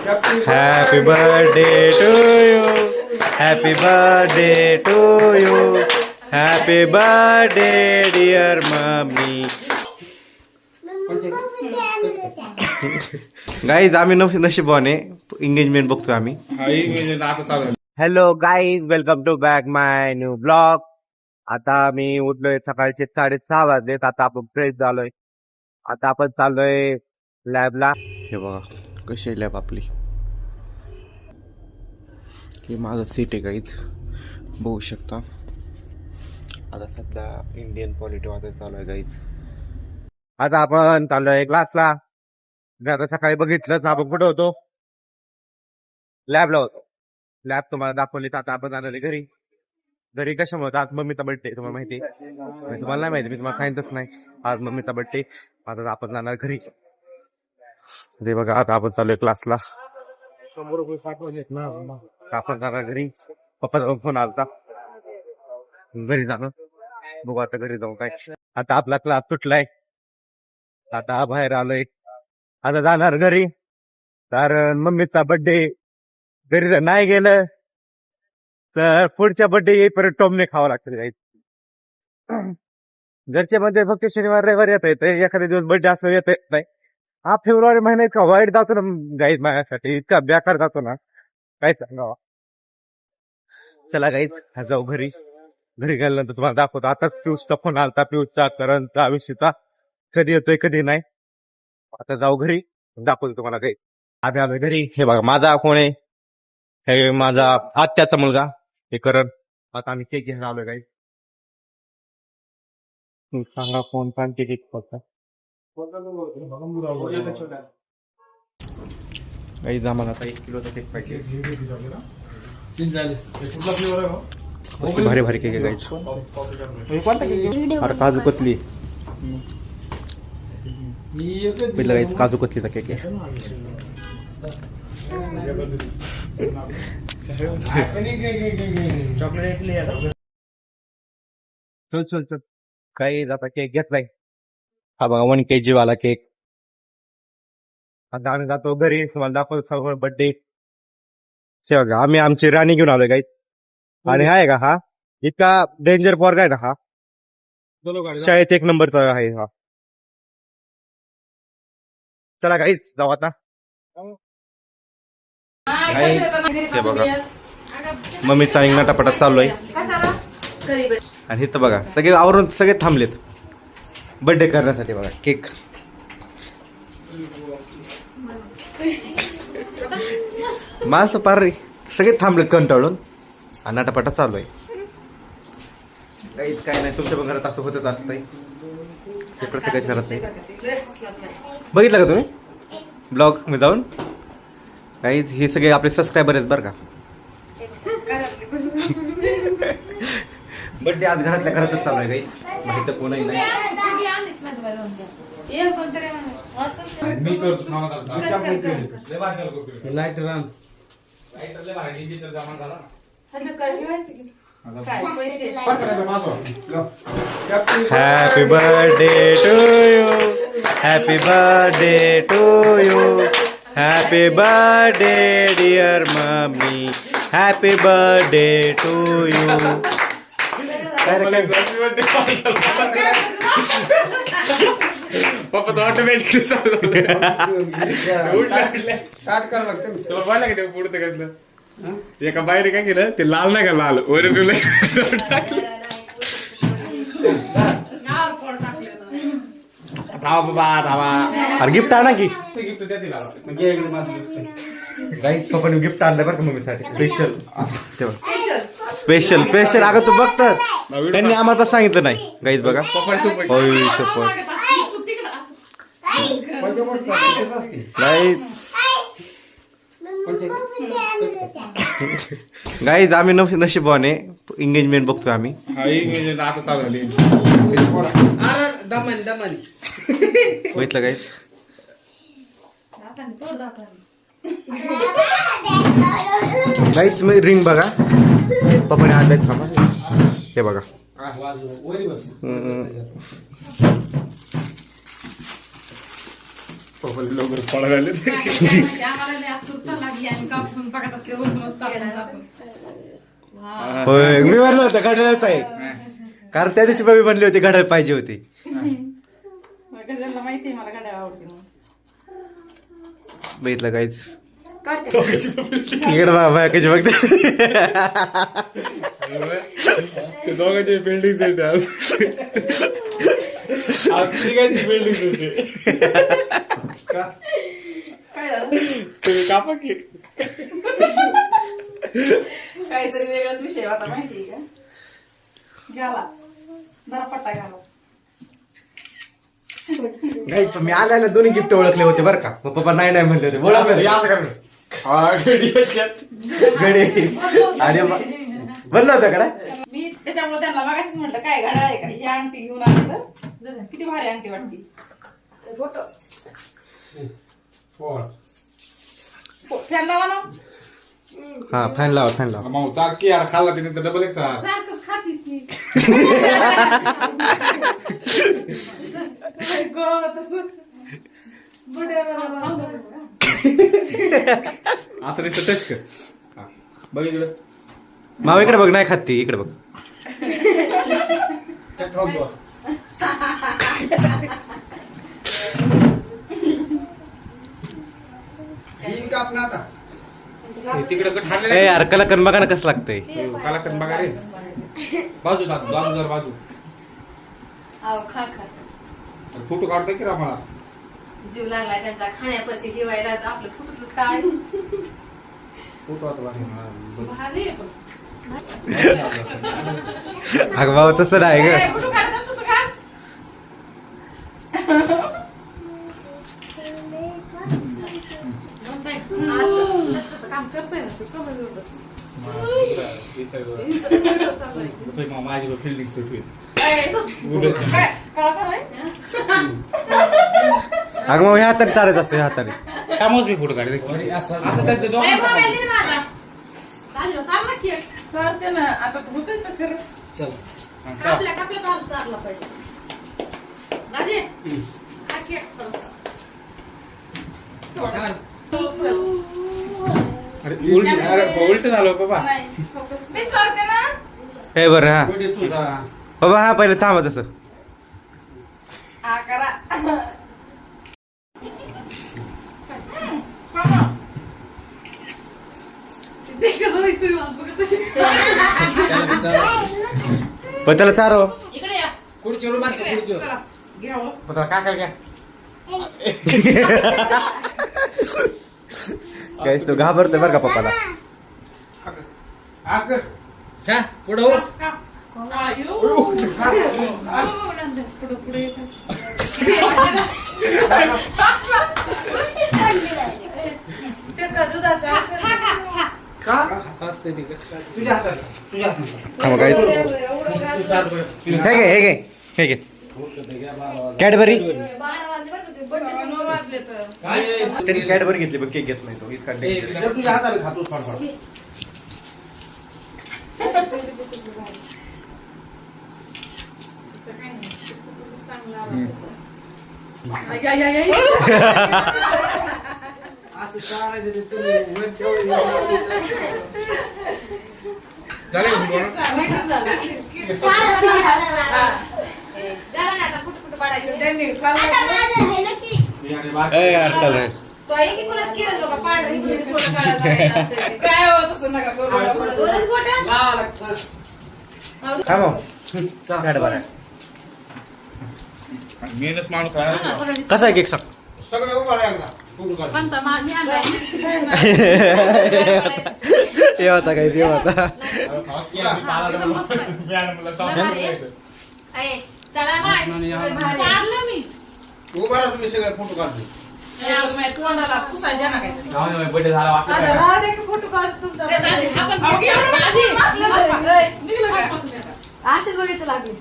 Happy birthday to you. Happy birthday to you. Happy birthday dear mommy. Guys आम्ही नशिबाने engagement बघतोय आम्ही. Hello guys, welcome to back my new blog. आता मी उठलोय, सकाळचे 6:30 वाजलेत. आता आपण फ्रेश झालोय. आता आपण चाललोय लॅबला. हे बघा कशी लॅब आपली. हे माझं सीट आहे गाईज, बघू शकता. आता सध्या इंडियन पॉलिटी वाचायला चालू आहे गाईज. आता आपण चाललोय क्लासला. आता सकाळी बघितलं आपण कुठं होतो, लॅबला होतो. लॅब तुम्हाला दाखवली. आता आपण जाणार घरी. घरी कशामुळे होतं, आज मम्मीचा बर्थडे. तुम्हाला माहिती आहे? तुम्हाला नाही माहिती, मी तुम्हाला सांगितलंच नाही. आज मम्मीचा बर्थडे. आता आपण जाणार घरी. ते बघा आता आपण चालूय क्लासला. 100 रुपये पाठवलेत ना. आपण जाणार घरी. पप्पाचा फोन आलता, घरी जाणं. बघू आता घरी जाऊ काय. आता आपला क्लास सुटलाय. आता बाहेर आलोय. आता जाणार घरी, कारण मम्मीचा बर्थडे. घरी जर नाही गेलं तर पुढच्या बर्थडे येईपर्यंत टोमने खावं लागतं काही. घरच्या मध्ये फक्त शनिवार रविवार येत येते, एखाद्या दिवस बर्थडे असं येत नाही. हा फेब्रुवारी महिना इतका वाईट जातो ना गाईज, माझ्यासाठी इतका बेकार जातो ना, काय सांगावं. चला गाईज जाऊ घरी. घरी गेल्यानंतर तुम्हाला दाखवतो. आताच पियुषचा फोन आलता, पियुषचा, करणचा, आयुष्यचा, कधी येतोय कधी नाही. आता जाऊ घरी, दाखवतो तुम्हाला काही. आम्ही आलोय घरी. हे बघा माझा कोण आहे, हे माझा आत्याचा मुलगा, हे करण. आता आम्ही केक घेऊन आलोय काही. सांगा कोण सांगते केक फक्त काही. आम्हाला आता 1 किलोचा केक पाहिजे. भारी भारी केक आहे गाईज. अरे काजू कतली, पहिला गाईज काजू कतलीचा केक आहे. चल चल चल काही आता केक घेतलाय. हा बघा 1 kg वाला केक. आता आम्ही जातो घरी. तुम्हाला दाखवतो बर्थडे. बघा आम्ही आमची राणी घेऊन आलोय काही. आणि आहे का हा इतका डेंजर पोरगा आहे ना हा, शाळेत 1 नंबरचा आहे हा. चला काहीच जाऊ आता. ते बघा मम्मीचा नटापटात चाललोय. आणि इथं बघा सगळे आवरून सगळे थांबलेत बर्थडे करण्यासाठी. बघा केक. माणसं पार सगळे थांबलेत कंटाळून. आणि नटापटात चालू आहे. काहीच काय नाही. तुमच्या पण घरात असं होतच असतंय, ते प्रत्येकाच्या घरात नाही. बघितलं का तुम्ही ब्लॉग मी जाऊन? काहीच हे सगळे आपले सबस्क्रायबर आहेत बरं का. बर्थडे आज घरातल्या घरातच चालू आहे काहीच, माहिती कोणही नाही. Happy birthday to you. Happy birthday to you. Happy birthday dear mummy. Happy birthday to you. पप्पाचं ऑटोमॅटिक पुढे कसलं. एका बाहेर काय केलं ते लाल नाही का, लाल ओरिजिनल गिफ्ट आणा की. गाईज पप्पाने गिफ्ट आणलं बरं का मम्मीसाठी स्पेशल. Special special. अगं तू बघतात त्यांनी आम्हाला सांगितलं नाही गाईज. बघा होय शपथ गाईज. गाईज आम्ही नशिबाने एंगेजमेंट बघतोय आम्ही. आता चालू झाली. बघितलं गाईज. गाईज तुम्ही रिंग बघा पप्पाने आणलाय. थांबा हे बघा. लवकर पळायला होय मी म्हणलं होतं घड्याळच आहे कारण त्या दिवशी बाबी म्हणली होती घड्याळ पाहिजे होती. माहिती मला गाड्या आवडते बघितलं काहीच इकडे बाबा कशी बघते ते दोघांचे बिल्डिंग सेट आज तिघांची बिल्डिंग सेट काय झालं तुम्ही कापा केक काहीतरी वेगळाच विषय होता माहिती का घाला जरा पट्टा घाला नाही मी आल्याला दोन्ही गिफ्ट ओळखले होते बरं का मग पप्पा नाही नाही म्हणले होते बोला गडे आणि म्हणलं होतं कडा मी त्याच्यामुळे त्यांना मगाशीच म्हटलं काय घड्याळ आहे का ही अंगठी घेऊन आली तर किती भारी अंगठी वाटती फॅन लावा ना हा फॅन लावा फॅन लावा मग तारकी यार खाल्ला तिने तर डबल एक सहा सारखंच खाती ती गो तसं बुड्या आता त्याचं टच कर हा. बघ इकडं माव इकडे बघ नाही खात ती इकडे बघ तिकडे ठरलेलं ए यार कलाकन बघा ना कसं लागतंय कालाकन बघा रे बाजू बाजू खा खा फोटो काढतोय की आम्हाला जीव लागला त्यांचा खाण्यापाशी दिवायला आपलं फुटत काय फोटो आता भारी आहे पण. अगं भाऊ तसं नाही ग फोटो काढत असतो का काम करतोय ना तू कमी एवढं. माझी फिल्डिंग सुट होईल काय काय अगं मग ह्या हाताने चालत असतो ह्या हाताने त्यामुळेच मी फोटो काढते राजीव, चालला की चालते ना आता होतंय तर खरं कापल्या चालला पाहिजे राजे हा केक थोडासा. उलट झालं बाबा नाही मी चालते ना हे बरं हा बाबा हा पहिले थांबा तसं हा करा पण त्याला चारो इकडे या खुर्चीवर मारतो खुर्चीवर चला घ्यावं पत्र काकाला घ्या काहीच तो घाबरतोय बरं का पप्पाला का पुढं हो पुढे पुढे थांबा काहीच हे घे कॅडबरी वाजले तर त्यांनी कॅडबरी घेतली पण केक घेत नाही तो इतका यार चाल रे काय होत असं नका करू थांबा कॅडबरी मेनच माणूस आहे कसा आहे केक सांग सगळं उभा राहा फोटो काढ हे होता काय ते होता उभा राहा तुम्ही सगळे फोटो काढतो तोंडाला पुसायच्या ना काय बर्थडे झाला वाटलं असेच बघितलं लागले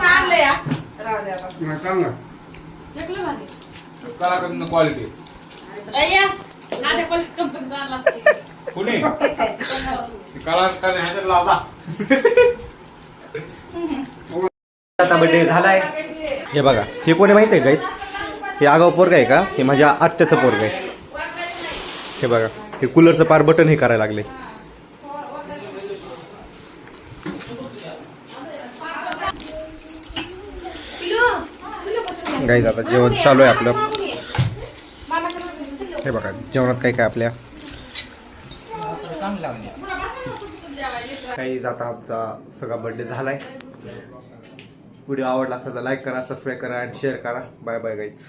आणलं या राहू द्या आता कलाकडनं क्वालिटी अय्या साध्या कंपनीचा आणला कुणी कलाकार ह्याच्यात लावला आता बर्थडे झालाय हे बघा हे कोणी माहिती आहे गाईच हे आगाव पोरग आहे का हे माझ्या आत्याचं पोरग आहे हे बघा हे कूलरचं पार बटन हे करायला लागले गाईज आता जेवण चालू आहे आपलं हे बघा जेवणात काय काय आपल्या काही आता आमचा सगळा बर्थडे झालाय व्हिडिओ आवडला असेल तर लाईक करा सबस्क्राईब करा आणि शेअर करा बाय बाय गाईज